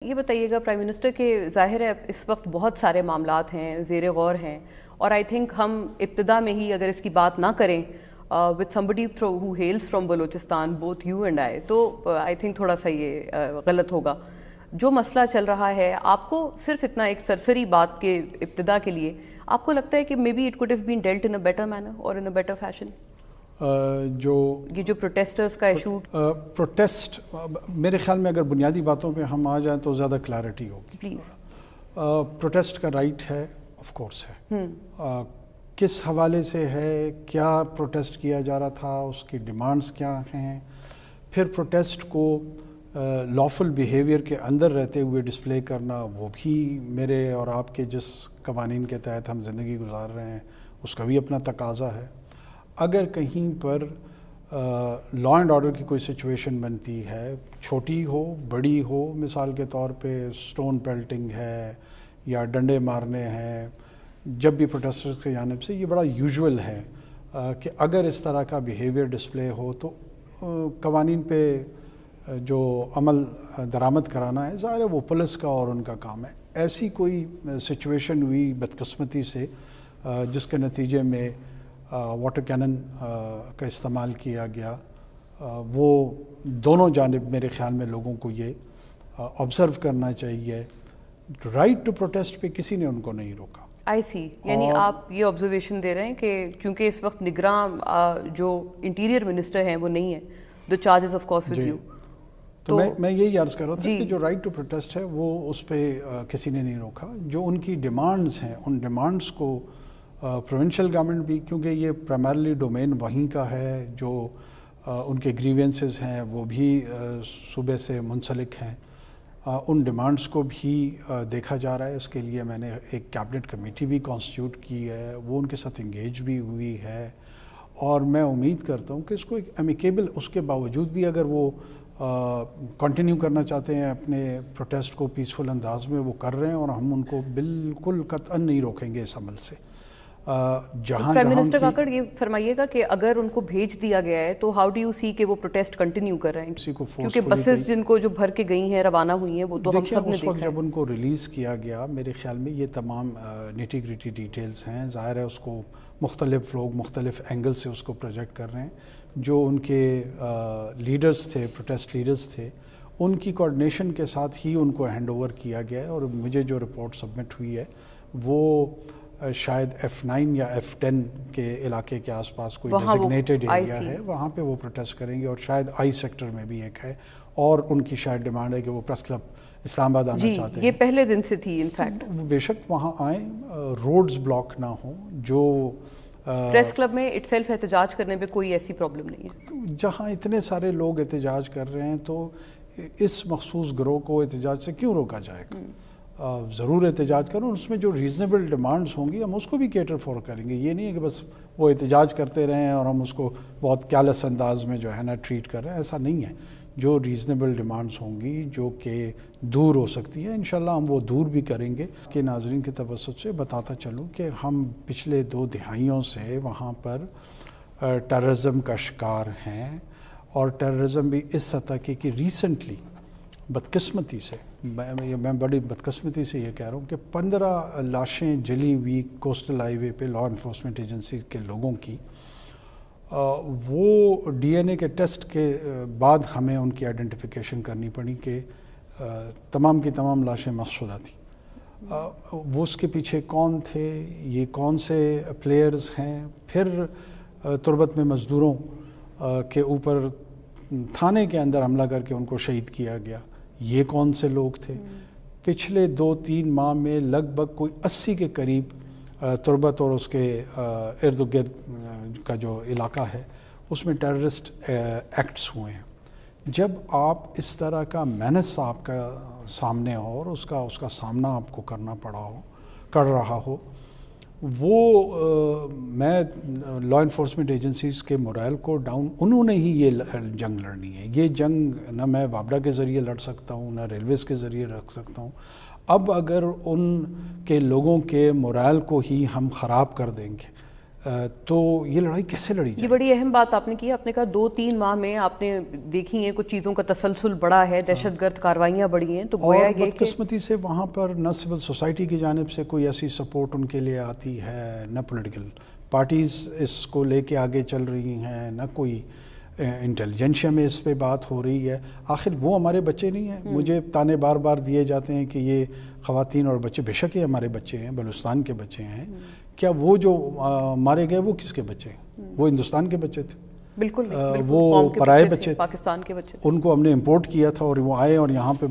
یہ بتائیے گا prime minister کے ظاہر ہے اس وقت بہت سارے معاملات ہیں زیر غور ہیں اور آئی تھنک ہم ابتدا میں ہی اگر اس کی بات نہ کریں with somebody who hails from Balochistan both you and I تو آئی تھنک تھوڑا سا یہ غلط ہوگا. جو مسئلہ چل رہا ہے آپ کو صرف اتنا ایک سرسری بات کے ابتدا کے لیے آپ کو لگتا ہے کہ maybe it could have been dealt in a better manner or in a better fashion؟ یہ جو پروٹیسٹرز کا ایشو پروٹیسٹ میرے خیال میں اگر بنیادی باتوں پہ ہم آ جائیں تو زیادہ کلیئرٹی ہوگی. پلیز. پروٹیسٹ کا رائٹ ہے آف کورس ہے. کس حوالے سے ہے, کیا پروٹیسٹ کیا جا رہا تھا, اس کی ڈیمانڈز کیا ہیں, پھر پروٹیسٹ کو لافل بیہیویئر کے اندر رہتے ہوئے ڈسپلے کرنا وہ بھی میرے اور آپ کے جس قوانین کے تحت ہم زندگی گزار رہے ہیں اس کا بھی اپنا تقاضا ہے. اگر کہیں پر لا اینڈ آرڈر کی کوئی سچویشن بنتی ہے, چھوٹی ہو بڑی ہو, مثال کے طور پہ سٹون پیلٹنگ ہے یا ڈنڈے مارنے ہیں, جب بھی پروٹیسٹرز کی جانب سے یہ بڑا یوزول ہے کہ اگر اس طرح کا بیہیویئر ڈسپلے ہو تو قوانین پہ جو عمل درآمد کرانا ہے ظاہر ہے وہ پولیس کا اور ان کا کام ہے. ایسی کوئی سچویشن ہوئی بدقسمتی سے جس کے نتیجے میں واٹر کینن کا استعمال کیا گیا, وہ دونوں جانب میرے خیال میں لوگوں کو یہ آبزرو کرنا چاہیے. رائٹ ٹو پروٹیسٹ پہ کسی نے ان کو نہیں روکا. آئی سی, یعنی آپ یہ آبزرویشن دے رہے ہیں کہ کیونکہ اس وقت نگراں جو انٹیریئر منسٹر ہیں وہ نہیں ہے, the charges of course with you. تو میں یہی عرض کر رہا تھا کہ جو رائٹ ٹو پروٹیسٹ ہے وہ اس پہ کسی نے نہیں روکا. جو ان کی ڈیمانڈز ہیں ان ڈیمانڈز کو پروونشل گورنمنٹ بھی, کیونکہ یہ پرائمرلی ڈومین وہیں کا ہے, جو ان کے گریوینسز ہیں وہ بھی صوبے سے منسلک ہیں, ان ڈیمانڈز کو بھی دیکھا جا رہا ہے. اس کے لیے میں نے ایک کیبنٹ کمیٹی بھی کانسٹیٹیوٹ کی ہے, وہ ان کے ساتھ انگیج بھی ہوئی ہے, اور میں امید کرتا ہوں کہ اس کو ایک امیکیبل, اس کے باوجود بھی اگر وہ کنٹینیو کرنا چاہتے ہیں اپنے پروٹیسٹ کو پیسفل انداز میں, وہ کر رہے ہیں, اور ہم ان کو بالکل قطعاً نہیں روکیں گے اس عمل سے. پرائم منسٹر کاکڑ یہ فرمائیے گا کہ اگر ان کو بھیج دیا گیا ہے تو ہاؤ ڈو یو سی کہ وہ پروٹیسٹ کنٹینیو کر رہے ہیں, کیونکہ بسز جن کو جو بھر کے گئی ہیں روانہ ہوئی ہیں وہ تو ہم سب نے دیکھا. اس وقت جب ان کو ریلیز کیا گیا میرے خیال میں یہ تمام نیٹی گریٹی ڈیٹیلز ہیں, ظاہر ہے اس کو مختلف لوگ مختلف اینگل سے اس کو پروجیکٹ کر رہے ہیں. جو ان کے لیڈرز تھے, پروٹیسٹ لیڈرز تھے, ان کی کوآرڈینیشن کے ساتھ ہی ان کو ہینڈ اوور کیا گیا ہے, اور مجھے جو رپورٹ سبمٹ ہوئی ہے وہ شاید F9 یا F10 کے علاقے کے آس پاس کوئی ڈیزگنیٹڈ ایریا ہے, وہاں پہ وہ پروٹیسٹ کریں گے, اور شاید آئی سیکٹر میں بھی ایک ہے, اور ان کی شاید ڈیمانڈ ہے کہ وہ پریس کلب اسلام آباد آنا چاہتے ہیں. یہ پہلے دن سے تھی انفیکٹ. بے شک وہاں آئیں, روڈز بلاک نہ ہوں. جو پریس کلب میں اٹ سیلف احتجاج کرنے پہ کوئی ایسی پرابلم نہیں ہے. جہاں اتنے سارے لوگ احتجاج کر رہے ہیں تو اس مخصوص گروہ کو احتجاج سے کیوں روکا جائے گا؟ ضرور احتجاج کرو, اس میں جو ریزنیبل ڈیمانڈز ہوں گی ہم اس کو بھی کیٹر فور کریں گے. یہ نہیں ہے کہ بس وہ احتجاج کرتے رہیں اور ہم اس کو بہت کیلس انداز میں جو ہے نا ٹریٹ کر رہے ہیں, ایسا نہیں ہے. جو ریزنیبل ڈیمانڈز ہوں گی جو کہ دور ہو سکتی ہے, انشاءاللہ ہم وہ دور بھی کریں گے. کہ ناظرین کے توسط سے بتاتا چلوں کہ ہم پچھلے 2 دہائیوں سے وہاں پر ٹیررزم کا شکار ہیں, اور ٹیررزم بھی اس سطح کی کہ ریسنٹلی بدقسمتی سے, میں بڑی بدقسمتی سے یہ کہہ رہا ہوں کہ 15 لاشیں جلی ہوئی کوسٹل ہائی وے پہ لا انفورسمنٹ ایجنسی کے لوگوں کی, وہ DNA کے ٹیسٹ کے بعد ہمیں ان کی آئیڈینٹیفیکیشن کرنی پڑی کہ تمام کی تمام لاشیں مس شدہ تھیں. وہ اس کے پیچھے کون تھے, یہ کون سے پلیئرز ہیں. پھر تربت میں مزدوروں کے اوپر تھانے کے اندر حملہ کر کے ان کو شہید کیا گیا, یہ کون سے لوگ تھے. پچھلے 2-3 ماہ میں لگ بھگ کوئی 80 کے قریب تربت اور اس کے ارد گرد کا جو علاقہ ہے اس میں ٹیررسٹ ایکٹس ہوئے ہیں. جب آپ اس طرح کا مینس آپ کا سامنے ہو اور اس کا سامنا آپ کو کرنا کر رہا ہو, وہ میں لا انفورسمنٹ ایجنسیز کے مورائل کو ڈاؤن, انہوں نے ہی یہ جنگ لڑنی ہے. یہ جنگ نہ میں وابڈا کے ذریعے لڑ سکتا ہوں نہ ریلویز کے ذریعے رکھ سکتا ہوں. اب اگر ان کے لوگوں کے مورائل کو ہی ہم خراب کر دیں گے تو یہ لڑائی کیسے لڑی جائے؟ یہ بڑی اہم بات آپ نے کی. آپ نے کہا 2-3 ماہ میں آپ نے دیکھی ہیں کچھ چیزوں کا تسلسل بڑا ہے, دہشت گرد کارروائیاں بڑھی ہیں, تو گویا اور یہ بدقسمتی سے وہاں پر نہ سول سوسائٹی کی جانب سے کوئی ایسی سپورٹ ان کے لیے آتی ہے, نہ پولیٹیکل پارٹیز اس کو لے کے آگے چل رہی ہیں, نہ کوئی انٹیلیجنشیا میں اس پہ بات ہو رہی ہے. آخر وہ ہمارے بچے نہیں ہیں. مجھے تانے بار بار دیے جاتے ہیں کہ یہ خواتین اور بچے, بے شک یہ ہمارے بچے ہیں, بلوچستان کے بچے ہیں. کیا وہ جو مارے گئے وہ کس کے بچے ہیں؟ وہ ہندوستان کے بچے تھے, بالکل وہ پرائے بچے تھے, پاکستان کے بچے. ان کو ہم نے امپورٹ کیا تھا اور وہ آئے اور یہاں پہ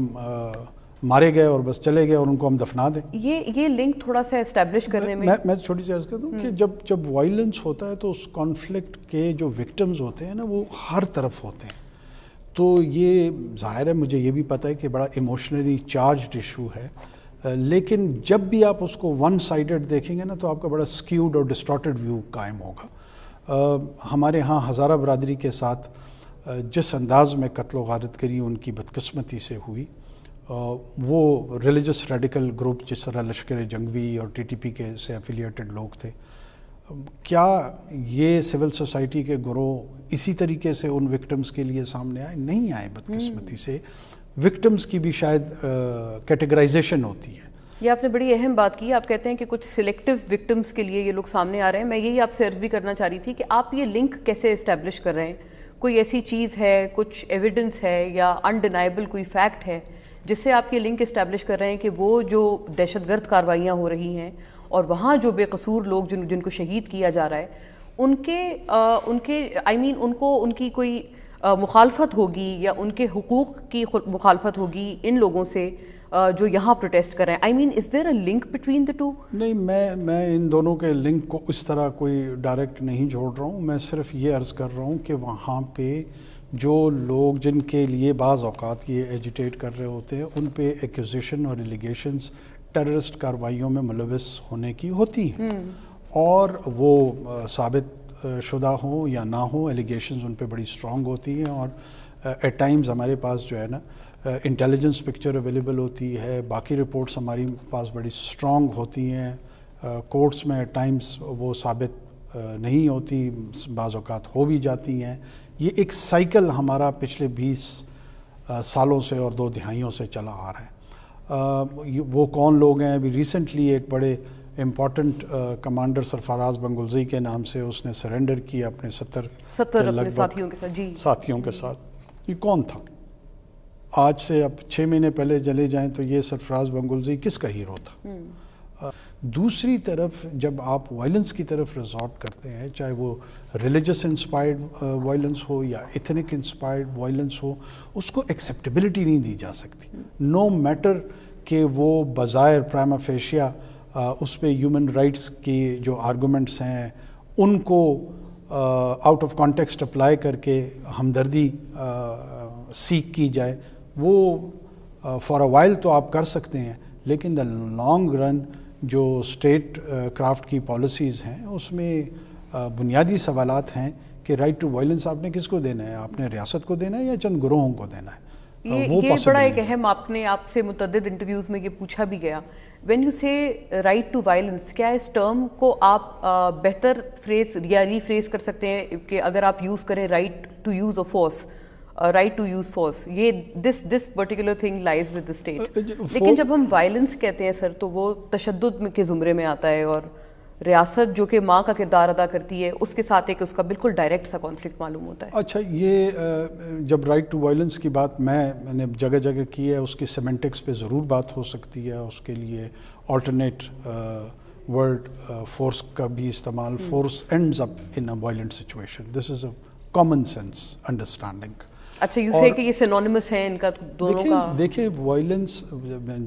مارے گئے اور بس چلے گئے اور ان کو ہم دفنا دیں. یہ لنک تھوڑا سا اسٹیبلش کرنے میں چھوٹی سی عرض کر دوں کہ جب وائلنس ہوتا ہے تو اس کانفلکٹ کے جو وکٹمز ہوتے ہیں نا وہ ہر طرف ہوتے ہیں. تو یہ ظاہر ہے, مجھے یہ بھی پتہ ہے کہ بڑا ایموشنلی چارجڈ ایشو ہے, لیکن جب بھی آپ اس کو ون سائیڈڈ دیکھیں گے نا تو آپ کا بڑا سکیوڈ اور ڈسٹارٹڈ ویو قائم ہوگا. ہمارے ہاں ہزارہ برادری کے ساتھ جس انداز میں قتل و غارت گری ان کی بدقسمتی سے ہوئی, وہ ریلیجس ریڈیکل گروپ جس طرح لشکر جنگوی اور ٹی ٹی پی کے سے ایفیلیٹڈ لوگ تھے, کیا یہ سول سوسائٹی کے گروہ اسی طریقے سے ان وکٹمز کے لیے سامنے آئے؟ نہیں آئے. بدقسمتی سے وکٹمز کی بھی شاید کیٹیگرائزیشن ہوتی ہے. یہ آپ نے بڑی اہم بات کی. آپ کہتے ہیں کہ کچھ سلیکٹیو وکٹمز کے لیے یہ لوگ سامنے آ رہے ہیں. میں یہی آپ سے عرض بھی کرنا چاہ رہی تھی کہ آپ یہ لنک کیسے اسٹیبلش کر رہے ہیں؟ کوئی ایسی چیز ہے, کچھ ایویڈنس ہے یا انڈینائبل کوئی فیکٹ ہے جس سے آپ یہ لنک اسٹیبلش کر رہے ہیں کہ وہ جو دہشت گرد کارروائیاں ہو رہی ہیں اور وہاں جو بے قصور لوگ جن کو شہید کیا جا رہا ہے ان کے ان کی کوئی مخالفت ہوگی یا ان کے حقوق کی مخالفت ہوگی ان لوگوں سے جو یہاں پروٹیسٹ کر رہے ہیں؟ is there a link between the two؟ نہیں, میں ان دونوں کے لنک کو اس طرح کوئی ڈائریکٹ نہیں جوڑ رہا ہوں. میں صرف یہ عرض کر رہا ہوں کہ وہاں پہ جو لوگ جن کے لیے بعض اوقات یہ ایجیٹیٹ کر رہے ہوتے ہیں ان پہ ایکوزیشن اور ایلیگیشنز ٹیررسٹ کارروائیوں میں ملوث ہونے کی ہوتی ہیں, اور وہ ثابت شدہ ہوں یا نہ ہوں, ایلیگیشنز ان پہ بڑی اسٹرانگ ہوتی ہیں. اور ایٹ ٹائمز ہمارے پاس جو ہے نا انٹیلیجنس پکچر اویلیبل ہوتی ہے, باقی رپورٹس ہماری پاس بڑی اسٹرانگ ہوتی ہیں. کورٹس میں ایٹ ٹائمز وہ ثابت نہیں ہوتی, بعض اوقات ہو بھی جاتی ہیں. یہ ایک سائیکل ہمارا پچھلے 20 سالوں سے اور 2 دہائیوں سے چلا آ رہا ہے. وہ کون لوگ ہیں؟ ابھی ریسنٹلی ایک بڑے امپورٹنٹ کمانڈر سرفراز بنگلزئی کے نام سے اس نے سرنڈر کیا اپنے 70 ساتھیوں کے ساتھ. یہ کون تھا؟ آج سے اب 6 مہینے پہلے چلے جائیں تو یہ سرفراز بنگلزئی کس کا ہیرو تھا؟ دوسری طرف جب آپ وائلنس کی طرف ریزورٹ کرتے ہیں, چاہے وہ ریلیجس انسپائرڈ وائلنس ہو یا ایتھنک انسپائرڈ وائلنس ہو, اس کو ایکسیپٹیبلٹی نہیں دی جا سکتی, نو میٹر کہ وہ بظاہر پرائما فیشیا اس پہ ہیومن رائٹس کی جو آرگومنٹس ہیں ان کو آؤٹ آف کانٹیکسٹ اپلائی کر کے ہمدردی سیکھ کی جائے. وہ فار اے وائل تو آپ کر سکتے ہیں, لیکن دا لانگ رن جو اسٹیٹ کرافٹ کی پالیسیز ہیں اس میں بنیادی سوالات ہیں کہ رائٹ ٹو وائلنس آپ نے کس کو دینا ہے؟ آپ نے ریاست کو دینا ہے یا چند گروہوں کو دینا ہے؟ یہ بڑا ایک اہم, آپ سے متعدد انٹرویوز میں یہ پوچھا بھی گیا. وین یو سے رائٹ ٹو وائلنس, کیا اس ٹرم کو آپ بہتر فریز یا ری فریز کر سکتے ہیں کہ اگر آپ یوز کریں right to use of force, right to use force, یہ this particular thing lies with the state. لیکن جب ہم وائلنس کہتے ہیں سر تو وہ تشدد کے زمرے میں آتا ہے, اور ریاست جو کہ ماں کا کردار ادا کرتی ہے اس کے ساتھ ایک اس کا بالکل ڈائریکٹ سا کانفلکٹ معلوم ہوتا ہے. اچھا, یہ جب رائٹ ٹو وائلنس کی بات میں نے جگہ جگہ کی ہے, اس کی سیمنٹکس پہ ضرور بات ہو سکتی ہے. اس کے لیے آلٹرنیٹ ورڈ فورس کا بھی استعمال, force ends up in a violent situation, this is a common sense understanding. اچھا, یو سے کہ یہ سینونیمس ہیں ان کا دونوں کا. دیکھیں وائلنس,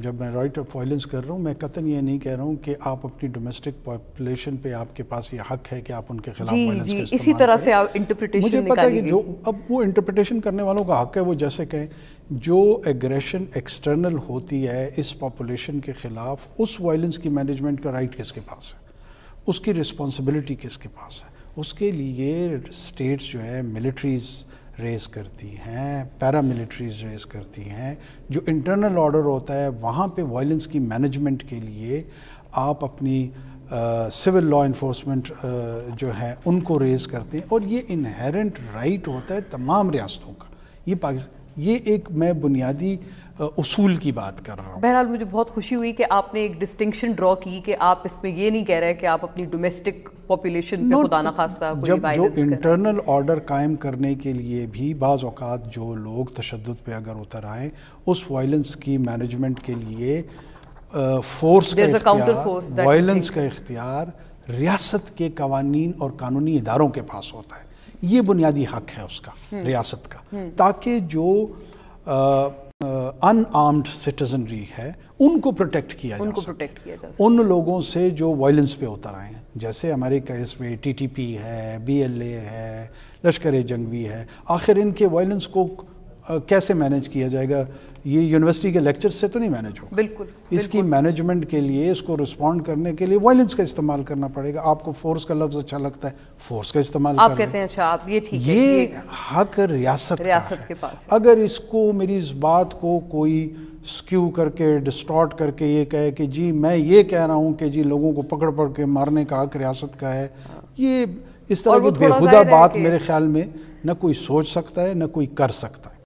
جب میں رائٹ آف وائلنس کر رہا ہوں میں قطعاً یہ نہیں کہہ رہا ہوں کہ آپ اپنی ڈومیسٹک پاپولیشن پہ آپ کے پاس یہ حق ہے کہ آپ ان کے خلاف وائلنس کا استعمال کریں. اسی طرح سے آپ انٹرپریٹیشن مجھے پتا ہے کہ جو اب وہ انٹرپریٹیشن کرنے والوں کا حق ہے, وہ جیسے کہیں جو ایگریشن ایکسٹرنل ہوتی ہے اس پاپولیشن کے خلاف, اس وائلنس کی مینجمنٹ کا رائٹ کس کے پاس ہے, اس کی رسپانسبلٹی کس کے پاس ہے؟ اس کے لیے اسٹیٹس جو ہے ملٹریز ریز کرتی ہیں, پیرا ملٹریز ریز کرتی ہیں. جو انٹرنل آرڈر ہوتا ہے وہاں پہ وائلنس کی مینجمنٹ کے لیے آپ اپنی سول لا انفورسمنٹ جو ہے ان کو ریز کرتے ہیں، اور یہ انہیرنٹ رائٹ ہوتا ہے تمام ریاستوں کا. یہ ایک میں بنیادی اصول کی بات کر رہا ہوں. بہرحال مجھے بہت خوشی ہوئی کہ آپ نے ایک ڈسٹنکشن ڈرا کی کہ آپ اس میں یہ نہیں کہہ رہے کہ آپ اپنی ڈومیسٹک پاپولیشن پہ خدا نخواستہ کوئی جب جو وائلنس انٹرنل آرڈر قائم کرنے کے لیے بھی بعض اوقات جو لوگ تشدد پہ اگر اتر آئیں، اس وائلنس کی مینجمنٹ کے لیے فورس کا اختیار، وائلنس کا اختیار ریاست کے قوانین اور قانونی اداروں کے پاس ہوتا ہے. یہ بنیادی حق ہے اس کا، ریاست کا، تاکہ جو ان آرمڈ سٹیزنری ہے ان کو پروٹیکٹ کیا جا سکے، ان لوگوں سے جو وائلنس پہ اتر آئے ہیں. جیسے ہمارے کیس میں ٹی ٹی پی ہے، بی ایل اے ہے، لشکر جنگی ہے. آخر ان کے وائلنس کو کیسے مینیج کیا جائے گا؟ یہ یونیورسٹی کے لیکچر سے تو نہیں مینیج ہوگا. بالکل اس کی مینجمنٹ کے لیے، اس کو رسپونڈ کرنے کے لیے وائلنس کا استعمال کرنا پڑے گا. آپ کو فورس کا لفظ اچھا لگتا ہے، فورس کا استعمال آپ کہتے ہیں اچھا آپ یہ ٹھیک ہے، یہ حق ریاست کے پاس. اگر اس کو، میری اس بات کو کوئی سکیو کر کے، ڈسٹارٹ کر کے یہ کہے کہ جی میں یہ کہہ رہا ہوں کہ جی لوگوں کو پکڑ پکڑ کے مارنے کا حق ریاست کا ہے، یہ اس طرح کی بےہودہ بات میرے خیال میں نہ کوئی سوچ سکتا ہے نہ کوئی کر سکتا ہے.